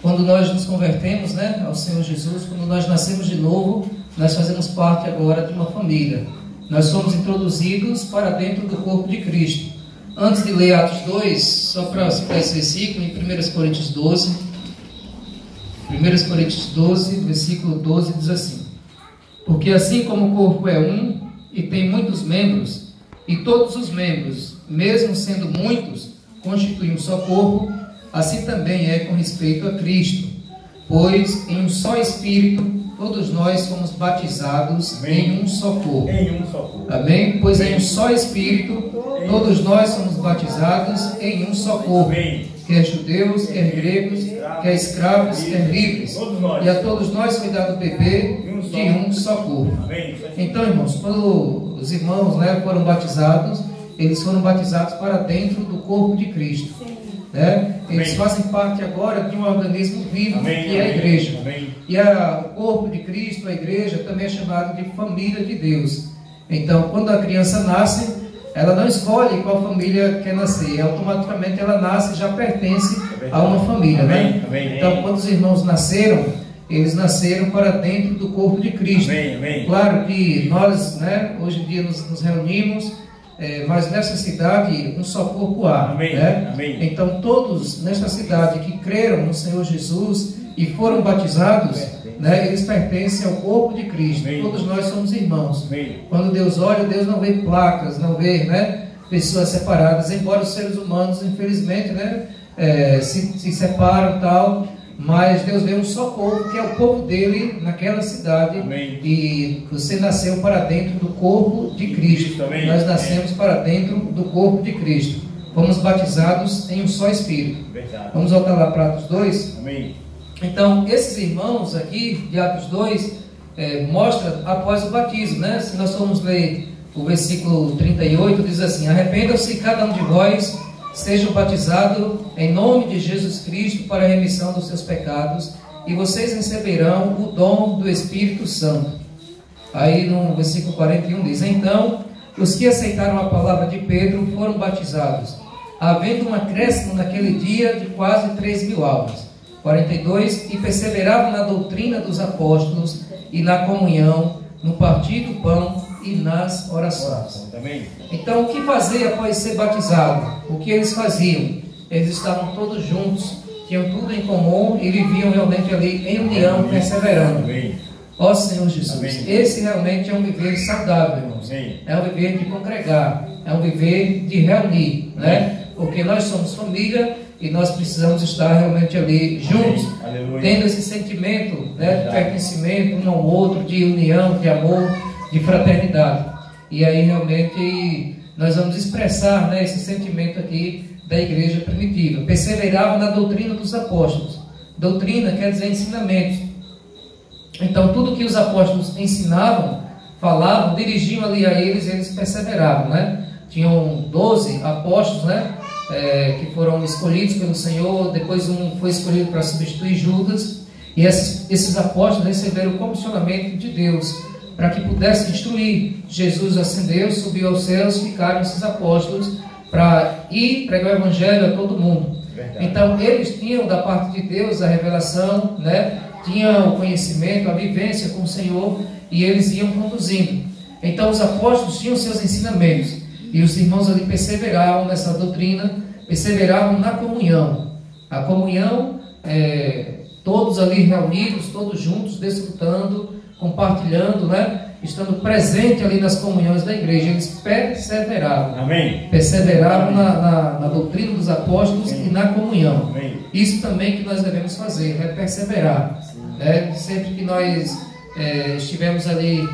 quando nós nos convertemos, né, ao Senhor Jesus, quando nós nascemos de novo, nós fazemos parte agora de uma família. Nós somos introduzidos para dentro do corpo de Cristo. Antes de ler Atos 2, só para citar esse versículo, em 1 Coríntios 12, 1 Coríntios 12, versículo 12, diz assim: porque assim como o corpo é um e tem muitos membros, e todos os membros, mesmo sendo muitos, constituem um só corpo, assim também é com respeito a Cristo. Pois em um só Espírito todos nós fomos batizados em um só corpo. Amém? Pois em um só Espírito todos nós somos batizados em um só corpo. Quer judeus, quer gregos, quer escravos, quer livres. E a todos nós foi dado beber de um só corpo. Então, irmãos, quando os irmãos, né, foram batizados, eles foram batizados para dentro do corpo de Cristo. Né? Eles fazem parte agora de um organismo vivo, que é a igreja. E o corpo de Cristo, a igreja, também é chamado de família de Deus. Então, quando a criança nasce, ela não escolhe qual família quer nascer, automaticamente ela nasce e já pertence a uma família. Né? Então, quando os irmãos nasceram, eles nasceram para dentro do corpo de Cristo. Claro que nós, né, hoje em dia nos reunimos, mas nessa cidade um só corpo há. Né? Então todos nesta cidade que creram no Senhor Jesus e foram batizados, né, eles pertencem ao corpo de Cristo. Todos nós somos irmãos. Quando Deus olha, Deus não vê placas, não vê, né, pessoas separadas, embora os seres humanos, infelizmente, né, se separam e tal. Mas Deus vê um só povo, que é o povo dele naquela cidade. E você nasceu para dentro do corpo de Cristo. Nós nascemos para dentro do corpo de Cristo. Fomos batizados em um só Espírito. Vamos voltar lá para Atos 2. Então, esses irmãos aqui de Atos 2 mostra após o batismo, né? Se nós formos ler o versículo 38, diz assim: arrependam-se cada um de vós, sejam batizados em nome de Jesus Cristo para a remissão dos seus pecados, e vocês receberão o dom do Espírito Santo. Aí no versículo 41 diz: então os que aceitaram a palavra de Pedro foram batizados, havendo um acréscimo naquele dia de quase 3.000 almas. 42, e perseveravam na doutrina dos apóstolos e na comunhão, no partir do pão e nas orações. Então, o que fazer após ser batizado? O que eles faziam? Eles estavam todos juntos, tinham tudo em comum e viviam realmente ali em união, perseverando. Ó Senhor Jesus, esse realmente é um viver saudável, irmãos. É um viver de congregar, é um viver de reunir, né? Porque nós somos família e nós precisamos estar realmente ali juntos, tendo esse sentimento, né, de pertencimento um ao outro, de união, de amor, de fraternidade. E aí realmente nós vamos expressar, né, esse sentimento aqui da igreja primitiva. Perseveravam na doutrina dos apóstolos. Doutrina quer dizer ensinamentos. Então tudo que os apóstolos ensinavam, falavam, dirigiam ali a eles, eles perseveravam, né? Tinham 12 apóstolos, né, que foram escolhidos pelo Senhor. Depois um foi escolhido para substituir Judas. E esses apóstolos receberam o comissionamento de Deus para que pudesse instruir. Jesus ascendeu, subiu aos céus, ficaram esses apóstolos para ir pregar o evangelho a todo mundo. Então eles tinham da parte de Deus a revelação, né? Tinham o conhecimento, a vivência com o Senhor, e eles iam conduzindo. Então os apóstolos tinham seus ensinamentos, e os irmãos ali perseveravam nessa doutrina, perseveravam na comunhão. A comunhão, todos ali reunidos, todos juntos, desfrutando, compartilhando, né? Estando presente ali nas comunhões da igreja. Eles perseveravam. Amém. Perseveravam na doutrina dos apóstolos. Amém. E na comunhão. Amém. Isso também que nós devemos fazer, né? Perseverar. Sempre que nós estivermos ali,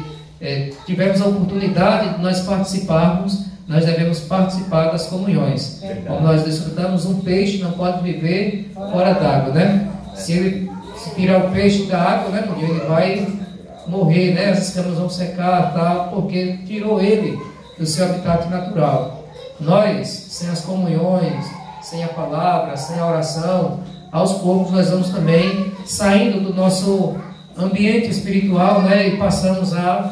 tivemos a oportunidade de nós participarmos, nós devemos participar das comunhões. Como nós desfrutamos, um peixe não pode viver fora d'água, né? Se tirar o peixe da água, né, ele vai morrer, né? As escamas vão secar, tal, porque tirou ele do seu habitat natural. Nós, sem as comunhões, sem a palavra, sem a oração, aos poucos nós vamos também saindo do nosso ambiente espiritual, né? E passamos a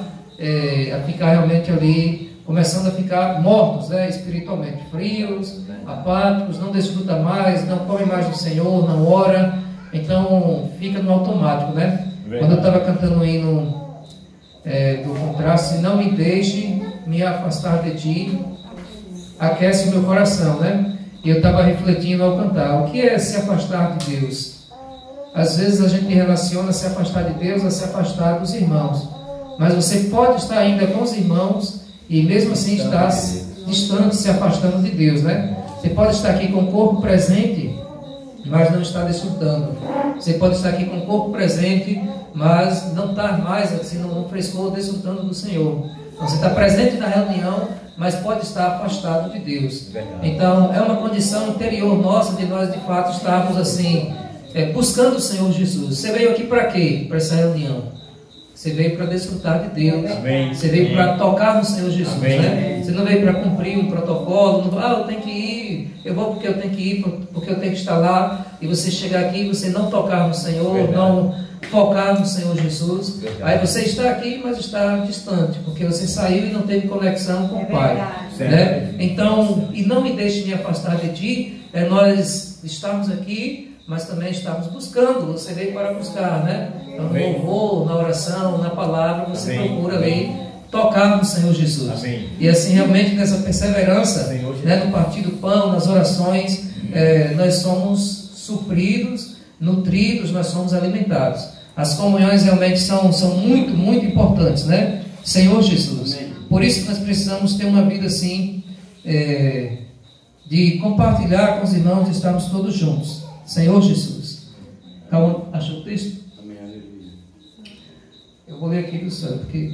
ficar realmente ali, começando a ficar mortos, né? Espiritualmente, frios, apáticos, não desfruta mais, não come mais do Senhor, não ora. Então fica no automático, né? Quando eu estava cantando o hino do contraste, não me deixe me afastar de ti, aquece o meu coração, né? E eu estava refletindo ao cantar, o que é se afastar de Deus? Às vezes a gente relaciona se afastar de Deus a se afastar dos irmãos, mas você pode estar ainda com os irmãos e mesmo assim estar distante, se afastando de Deus, né? Você pode estar aqui com o corpo presente, mas não está desfrutando. Você pode estar aqui com o corpo presente, mas não estar mais assim, no frescor, desfrutando do Senhor. Então, você está presente na reunião, mas pode estar afastado de Deus. Então é uma condição interior nossa de nós de fato estarmos assim, buscando o Senhor Jesus. Você veio aqui para quê? Para essa reunião. Você veio para desfrutar de Deus. Amém. Você veio para tocar no Senhor Jesus, né? Você não veio para cumprir um protocolo. Não, eu tenho que ir, eu vou porque eu tenho que ir, porque eu tenho que estar lá. E você chegar aqui e você não tocar no Senhor, não focar no Senhor Jesus. Aí você está aqui, mas está distante, porque você saiu e não teve conexão com o Pai, né? Então, e não me deixe me afastar de ti, nós estamos aqui, mas também estamos buscando. Você veio para buscar, né? Então, no louvor, na oração, na palavra, você procura ali tocar no Senhor Jesus. Amém. E assim, realmente, nessa perseverança, né, no partir do pão, nas orações, nós somos supridos, nutridos, nós somos alimentados. As comunhões realmente são muito, muito importantes, né? Senhor Jesus. Amém. Por isso que nós precisamos ter uma vida assim, de compartilhar com os irmãos e estarmos todos juntos. Senhor Jesus. Calma, achou o texto? Eu vou ler aqui do céu, porque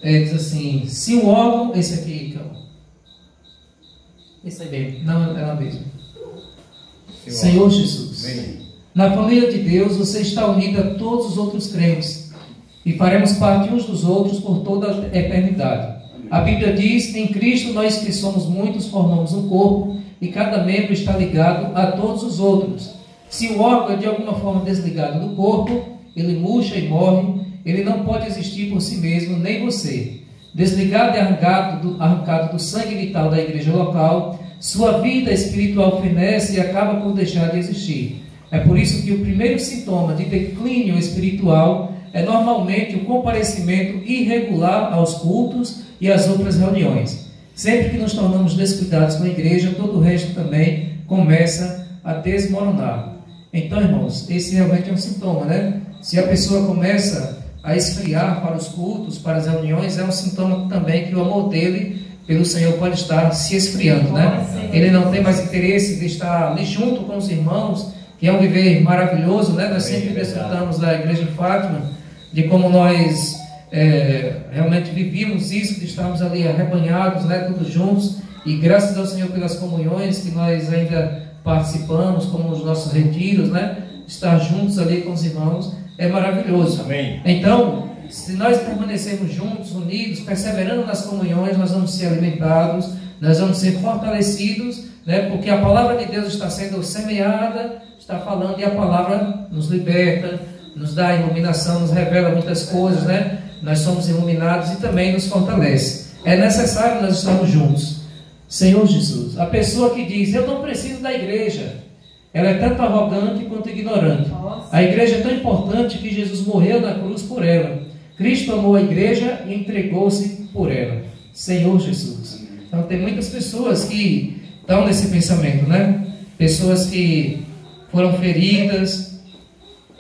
diz assim: se o órgão, esse aqui, calma. Esse aí mesmo, não é a mesma. Senhor Jesus. Amém. Na família de Deus você está unido a todos os outros crentes e faremos parte uns dos outros por toda a eternidade. A Bíblia diz: em Cristo nós que somos muitos formamos um corpo e cada membro está ligado a todos os outros. Se o órgão é de alguma forma desligado do corpo, ele murcha e morre, ele não pode existir por si mesmo, nem você. Desligado e arrancado do sangue vital da igreja local, sua vida espiritual fenece e acaba por deixar de existir. É por isso que o primeiro sintoma de declínio espiritual é normalmente o comparecimento irregular aos cultos e às outras reuniões. Sempre que nos tornamos descuidados com a igreja, todo o resto também começa a desmoronar. Então, irmãos, esse realmente é um sintoma, né? Se a pessoa começa a esfriar para os cultos, para as reuniões, é um sintoma também que o amor dele pelo Senhor pode estar se esfriando, né? Ele não tem mais interesse de estar ali junto com os irmãos, que é um viver maravilhoso, né? Nós sempre desfrutamos da igreja de Fátima, de como nós realmente vivíamos isso, de estarmos ali arrebanhados, né? Todos juntos, e graças ao Senhor pelas comunhões que nós ainda participamos, como os nossos retiros, né? Estar juntos ali com os irmãos é maravilhoso. Amém. Então, se nós permanecermos juntos, unidos, perseverando nas comunhões, nós vamos ser alimentados, nós vamos ser fortalecidos, né? Porque a palavra de Deus está sendo semeada, está falando, e a palavra nos liberta, nos dá iluminação, nos revela muitas coisas, né? Nós somos iluminados e também nos fortalece. É necessário nós estarmos juntos. Senhor Jesus, a pessoa que diz: eu não preciso da igreja, ela é tanto arrogante quanto ignorante. A igreja é tão importante que Jesus morreu na cruz por ela. Cristo amou a igreja e entregou-se por ela. Senhor Jesus. Então tem muitas pessoas que estão nesse pensamento, né? Pessoas que foram feridas,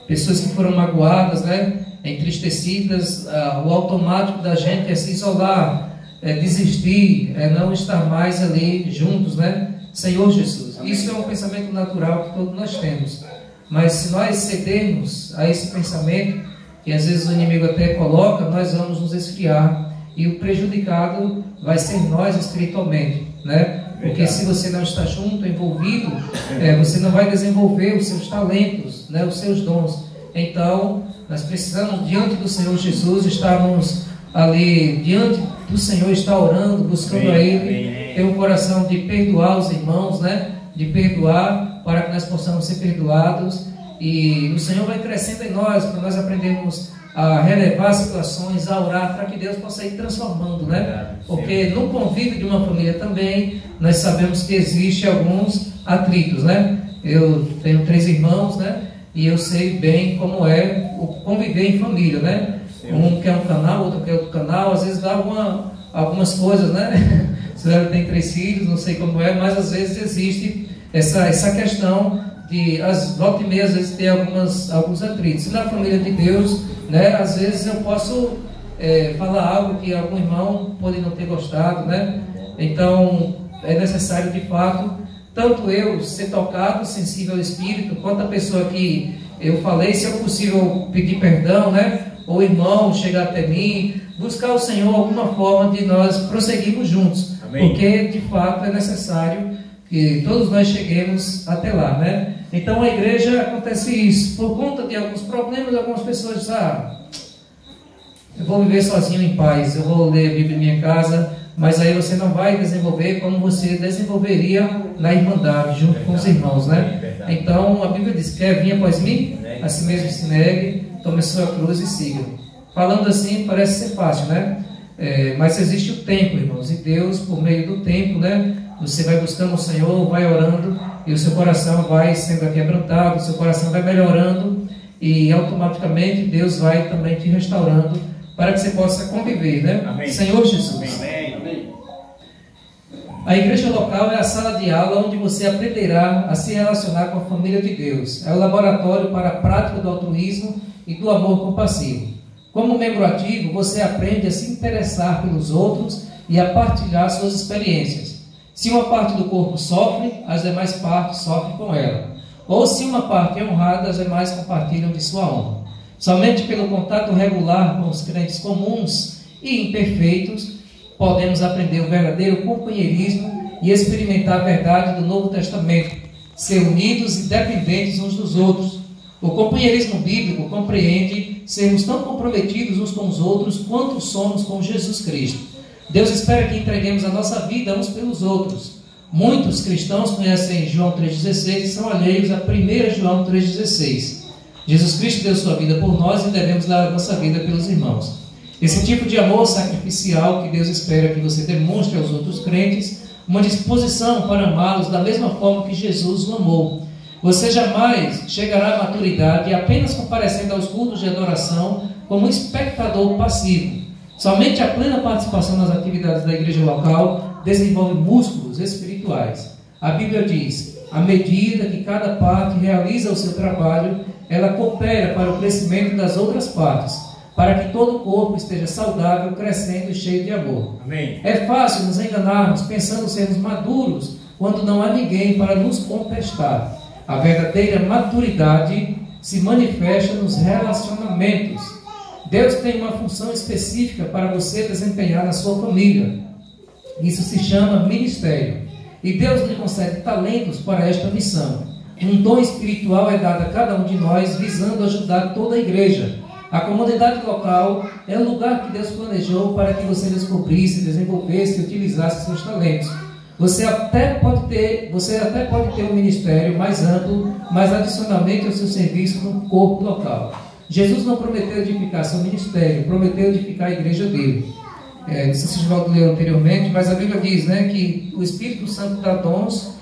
pessoas que foram magoadas, né? Entristecidas. O automático da gente é se isolar, desistir, não estar mais ali juntos, né? Senhor Jesus. Isso é um pensamento natural que todos nós temos. Mas se nós cedermos a esse pensamento, que às vezes o inimigo até coloca, nós vamos nos esfriar e o prejudicado vai ser nós espiritualmente, né? Porque se você não está junto, envolvido, você não vai desenvolver os seus talentos, né? Os seus dons. Então, nós precisamos, diante do Senhor Jesus, estarmos ali diante do Senhor, estar orando, buscando a Ele, ter um coração de perdoar os irmãos, né? De perdoar, para que nós possamos ser perdoados, e o Senhor vai crescendo em nós, para nós aprendermos a relevar situações, a orar, para que Deus possa ir transformando, né? Porque no convívio de uma família também, nós sabemos que existe alguns atritos, né? Eu tenho 3 irmãos, né? e eu sei bem como é o conviver em família, né? Um quer um canal, outro quer outro canal, às vezes dá algumas coisas, né? Se ela tem 3 filhos, não sei como é, mas às vezes existe essa questão de, volta e meia, às vezes ter alguns atritos. E na família de Deus, né? Às vezes eu posso falar algo que algum irmão pode não ter gostado, né? Então é necessário de fato, tanto eu ser tocado, sensível ao Espírito, quanto a pessoa que eu falei, se é possível pedir perdão, né? Ou o irmão chegar até mim, buscar o Senhor alguma forma de nós prosseguirmos juntos. Amém. Porque de fato é necessário que todos nós cheguemos até lá, né? Então a igreja acontece isso, por conta de alguns problemas, algumas pessoas dizem, eu vou viver sozinho em paz, eu vou ler a Bíblia em minha casa, mas aí você não vai desenvolver como você desenvolveria na Irmandade, junto com os irmãos, né? Então a Bíblia diz, quer vir após mim? A si mesmo se negue, tome sua cruz e siga. Falando assim parece ser fácil, né? Mas existe o tempo, irmãos, e Deus, por meio do tempo, né? Você vai buscando o Senhor, vai orando, e o seu coração vai sendo quebrantado, o seu coração vai melhorando, e automaticamente Deus vai também te restaurando, para que você possa conviver, né? Amém. Senhor Jesus. Amém. A igreja local é a sala de aula onde você aprenderá a se relacionar com a família de Deus. É o laboratório para a prática do altruísmo e do amor compassivo. Como membro ativo, você aprende a se interessar pelos outros e a partilhar suas experiências. Se uma parte do corpo sofre, as demais partes sofrem com ela. Ou se uma parte é honrada, as demais compartilham de sua honra. Somente pelo contato regular com os crentes comuns e imperfeitos, podemos aprender o verdadeiro companheirismo e experimentar a verdade do Novo Testamento, ser unidos e dependentes uns dos outros. O companheirismo bíblico compreende sermos tão comprometidos uns com os outros quanto somos com Jesus Cristo. Deus espera que entreguemos a nossa vida uns pelos outros. Muitos cristãos conhecem João 3,16 e são alheios a 1 João 3,16. Jesus Cristo deu sua vida por nós e devemos dar a nossa vida pelos irmãos. Esse tipo de amor sacrificial que Deus espera que você demonstre aos outros crentes, uma disposição para amá-los da mesma forma que Jesus o amou. Você jamais chegará à maturidade apenas comparecendo aos cultos de adoração como um espectador passivo. Somente a plena participação nas atividades da igreja local desenvolve músculos espirituais. A Bíblia diz, à medida que cada parte realiza o seu trabalho, ela coopera para o crescimento das outras partes, para que todo o corpo esteja saudável, crescendo e cheio de amor. Amém. É fácil nos enganarmos pensando sermos maduros quando não há ninguém para nos contestar. A verdadeira maturidade se manifesta nos relacionamentos. Deus tem uma função específica para você desempenhar na sua família. Isso se chama ministério. E Deus lhe concede talentos para esta missão. Um dom espiritual é dado a cada um de nós, visando ajudar toda a igreja. A comunidade local é o lugar que Deus planejou para que você descobrisse, desenvolvesse e utilizasse seus talentos. Você até pode ter um ministério mais amplo, mas adicionalmente ao seu serviço no corpo local. Jesus não prometeu edificar seu ministério, prometeu edificar a igreja dele. Não sei se o Givaldo leu anteriormente, mas a Bíblia diz, né, que o Espírito Santo dá dons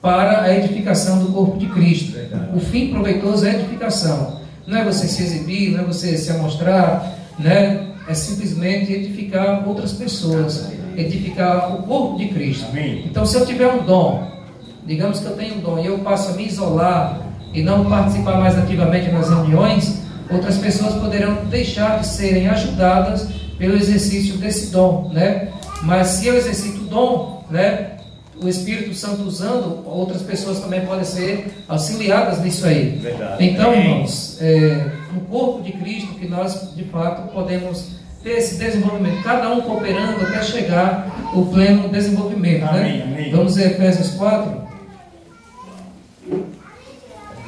para a edificação do corpo de Cristo. O fim proveitoso é a edificação. Não é você se exibir, não é você se amostrar, né? É simplesmente edificar outras pessoas, edificar o corpo de Cristo. Amém. Então, se eu tiver um dom, digamos que eu tenho um dom e eu passo a me isolar e não participar mais ativamente nas reuniões, outras pessoas poderão deixar de serem ajudadas pelo exercício desse dom, né? Mas se eu exercito o dom, né, o Espírito Santo usando, outras pessoas também podem ser auxiliadas nisso aí. Verdade. Então, irmãos, no corpo de Cristo que nós, de fato, podemos ter esse desenvolvimento, cada um cooperando até chegar ao pleno desenvolvimento. Amém, né? Amém. Vamos ver Efésios 4.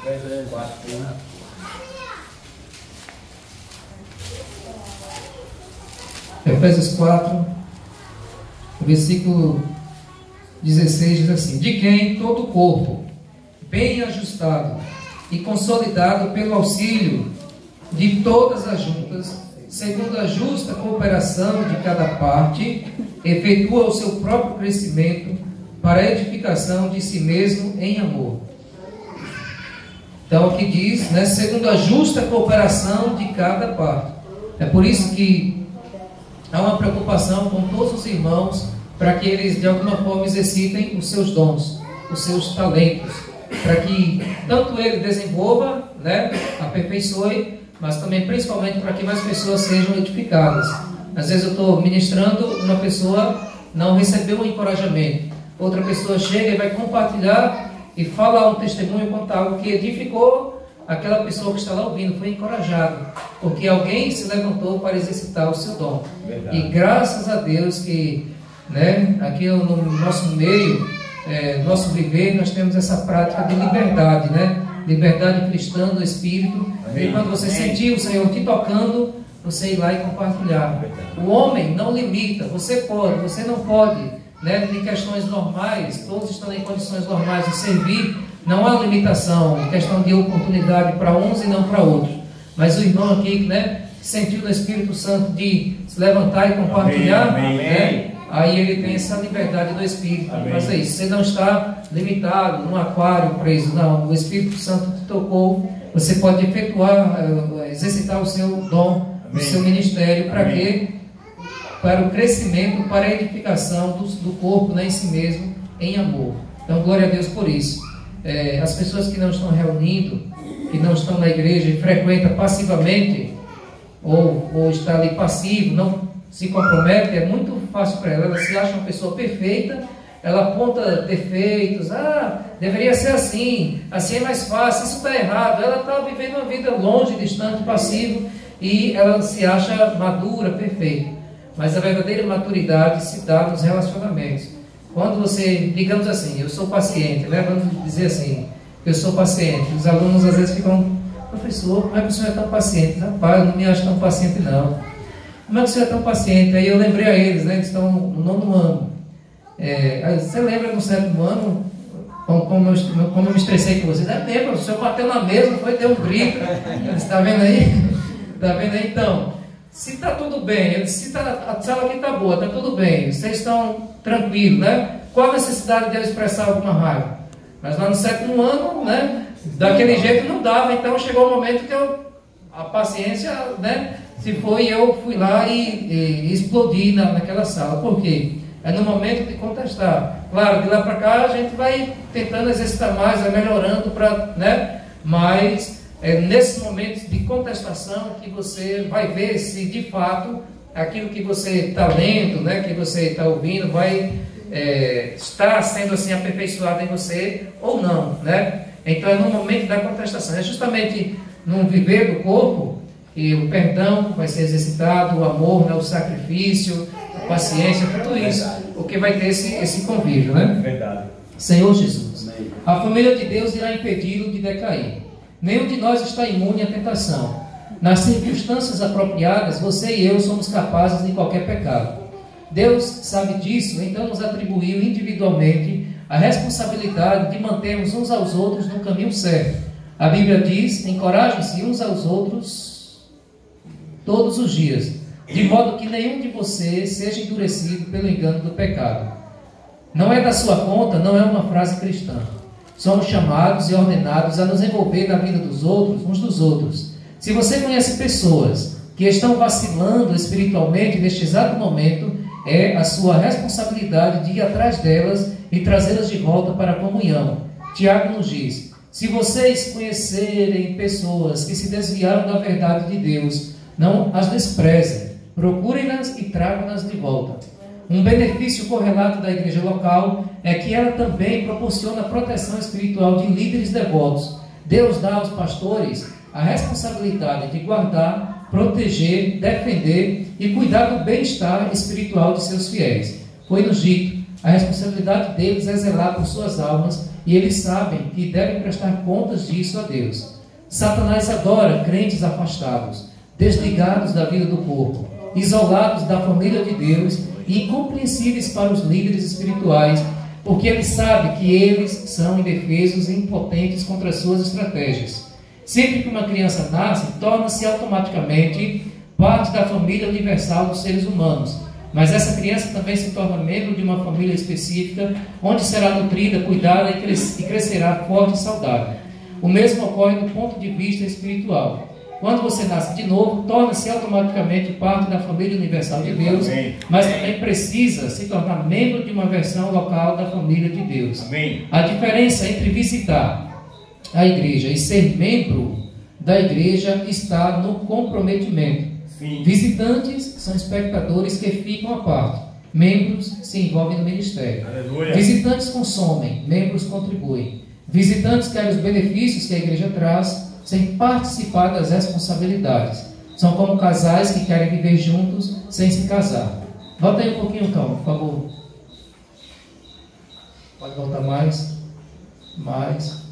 Efésios 4. Efésios 4, versículo 16 diz assim: de quem todo o corpo, bem ajustado e consolidado pelo auxílio de todas as juntas, segundo a justa cooperação de cada parte, efetua o seu próprio crescimento para a edificação de si mesmo em amor. Então aqui diz, né, segundo a justa cooperação de cada parte. É por isso que há uma preocupação com todos os irmãos, para que eles de alguma forma exercitem os seus dons, os seus talentos, para que tanto ele desenvolva, né, aperfeiçoe, mas também principalmente para que mais pessoas sejam edificadas. Às vezes eu estou ministrando, uma pessoa não recebeu um encorajamento, outra pessoa chega e vai compartilhar e fala um testemunho, contar algo que edificou aquela pessoa que está lá ouvindo, foi encorajado, porque alguém se levantou para exercitar o seu dom. Verdade. E graças a Deus que, né, aqui no nosso meio, nosso viver, nós temos essa prática de liberdade, né? Liberdade cristã do Espírito. Amém. E quando você sentir o Senhor te tocando, você ir lá e compartilhar. O homem não limita, você pode, você não pode, né? Em questões normais, todos estão em condições normais de servir, não há limitação, questão de oportunidade para uns e não para outros. Mas o irmão aqui, né, sentiu no Espírito Santo de se levantar e compartilhar, amém, né? Aí ele tem essa liberdade do Espírito para fazer isso. Você não está limitado num aquário preso, não. O Espírito Santo te tocou. Você pode efetuar, exercitar o seu dom, amém, o seu ministério, para quê? Para o crescimento, para a edificação do corpo, né, em si mesmo, em amor. Então, glória a Deus por isso. As pessoas que não estão reunindo, que não estão na igreja e frequentam passivamente, ou está ali passivo, não se compromete, é muito fácil para ela se acha uma pessoa perfeita, ela aponta defeitos, deveria ser assim é mais fácil, isso está errado, ela está vivendo uma vida longe, distante, passivo, e ela se acha madura, perfeita. Mas a verdadeira maturidade se dá nos relacionamentos. Quando você, digamos assim, eu sou paciente, né? Vamos dizer assim, eu sou paciente. Os alunos às vezes ficam, professor, como é que o senhor é tão paciente? Rapaz, eu não me acho tão paciente não. Como é que o senhor é tão paciente? Aí eu lembrei a eles, né? Eles estão no 9º ano. Você lembra no 7º ano, como eu me estressei com vocês? Lembra, o senhor bateu na mesa, deu um grito. Você está vendo aí? Está vendo aí? Então, se está tudo bem, se a sala aqui está boa, está tudo bem, vocês estão tranquilos, né? Qual a necessidade de eu expressar alguma raiva? Mas lá no 7º ano, né? Daquele jeito não dava, então chegou o momento que a paciência, né? Se foi, eu fui lá e explodi naquela sala. Por quê? É no momento de contestar. Claro, de lá para cá a gente vai tentando exercitar mais, vai melhorando, né? Mas é nesses momentos de contestação que você vai ver se de fato aquilo que você está lendo, né? Que você está ouvindo, vai estar sendo assim aperfeiçoado em você ou não, né? Então é no momento da contestação. É justamente no viver do corpo que o perdão vai ser exercitado, o amor, né, o sacrifício, a paciência, tudo isso, porque vai ter esse convívio, né? Verdade. Senhor Jesus, a família de Deus irá impedi-lo de decair. Nenhum de nós está imune à tentação. Nas circunstâncias apropriadas, você e eu somos capazes de qualquer pecado. Deus sabe disso, então nos atribuiu individualmente a responsabilidade de mantermos uns aos outros no caminho certo. A Bíblia diz: encorajem-se uns aos outros todos os dias, de modo que nenhum de vocês seja endurecido pelo engano do pecado. Não é da sua conta, não é uma frase cristã. Somos chamados e ordenados a nos envolver na vida dos outros, uns dos outros. Se você conhece pessoas que estão vacilando espiritualmente neste exato momento, é a sua responsabilidade de ir atrás delas e trazê-las de volta para a comunhão. Tiago nos diz: se vocês conhecerem pessoas que se desviaram da verdade de Deus, não as desprezem, procurem-nas e tragam-nas de volta. Um benefício correlato da igreja local é que ela também proporciona proteção espiritual de líderes devotos. Deus dá aos pastores a responsabilidade de guardar, proteger, defender e cuidar do bem-estar espiritual de seus fiéis. Foi-nos dito: a responsabilidade deles é zelar por suas almas, e eles sabem que devem prestar contas disso a Deus. Satanás adora crentes afastados, desligados da vida do corpo, isolados da família de Deus e incompreensíveis para os líderes espirituais, porque ele sabe que eles são indefesos e impotentes contra as suas estratégias. Sempre que uma criança nasce, torna-se automaticamente parte da família universal dos seres humanos, mas essa criança também se torna membro de uma família específica, onde será nutrida, cuidada e crescerá forte e saudável. O mesmo ocorre do ponto de vista espiritual. Quando você nasce de novo, torna-se automaticamente parte da família universal de Deus, mas também precisa se tornar membro de uma versão local da família de Deus. A diferença entre visitar a igreja e ser membro da igreja está no comprometimento. Visitantes são espectadores que ficam à parte. Membros se envolvem no ministério. Aleluia. Visitantes consomem, membros contribuem. Visitantes querem os benefícios que a igreja traz, sem participar das responsabilidades. São como casais que querem viver juntos sem se casar. Volta aí um pouquinho, calma, por favor. Pode voltar mais. Mais.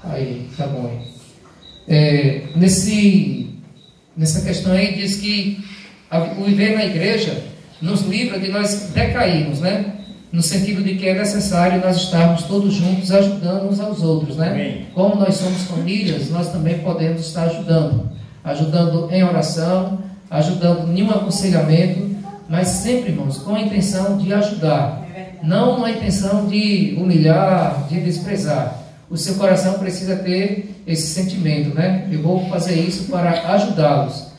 Aí, tá bom. Nessa questão aí, diz que o viver na igreja nos livra de nós decairmos, né? No sentido de que é necessário nós estarmos todos juntos ajudando uns aos outros, né? Amém. Como nós somos famílias, nós também podemos estar ajudando em oração, ajudando em um aconselhamento, mas sempre, irmãos, com a intenção de ajudar, não com a intenção de humilhar, de desprezar. O seu coração precisa ter esse sentimento, né? Eu vou fazer isso para ajudá-los.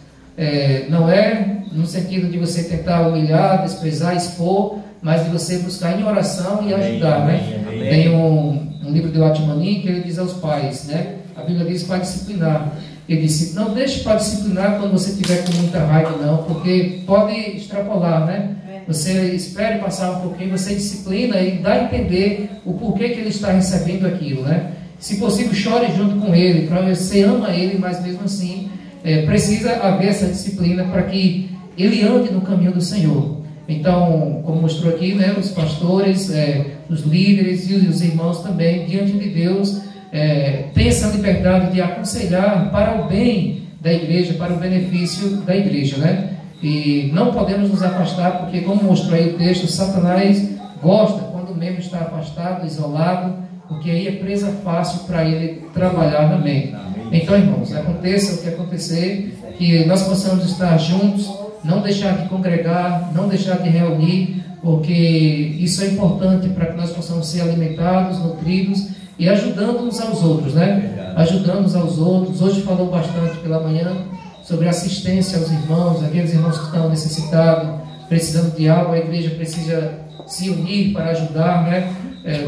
Não é no sentido de você tentar humilhar, desprezar, expor, mas de você buscar em oração e ajudar, né? Tem um livro de Watchmanin que ele diz aos pais, né? A Bíblia diz para disciplinar. Ele disse, não deixe para disciplinar quando você estiver com muita raiva, não, porque pode extrapolar, né? Você espere passar um pouquinho, você disciplina e dá a entender o porquê que ele está recebendo aquilo, né? Se possível, chore junto com ele, para você ama ele, mas mesmo assim, precisa haver essa disciplina para que ele ande no caminho do Senhor. Então, como mostrou aqui, né, os pastores, os líderes e os irmãos também, diante de Deus, têm essa liberdade de aconselhar para o bem da igreja, para o benefício da igreja, né? E não podemos nos afastar, porque como mostrou aí o texto, Satanás gosta quando o membro está afastado, isolado, porque aí é presa fácil para ele trabalhar na mente. Então, irmãos, aconteça o que acontecer, que nós possamos estar juntos, não deixar de congregar, não deixar de reunir, porque isso é importante para que nós possamos ser alimentados, nutridos e ajudando uns aos outros, né? Ajudando uns aos outros. Hoje falou bastante pela manhã sobre assistência aos irmãos, aqueles irmãos que estão necessitados, precisando de algo. A igreja precisa se unir para ajudar, né?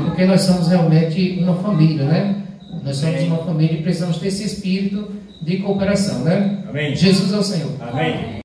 Porque nós somos realmente uma família, né? Nós somos uma família e precisamos ter esse espírito de cooperação, né? Amém. Jesus é o Senhor. Amém.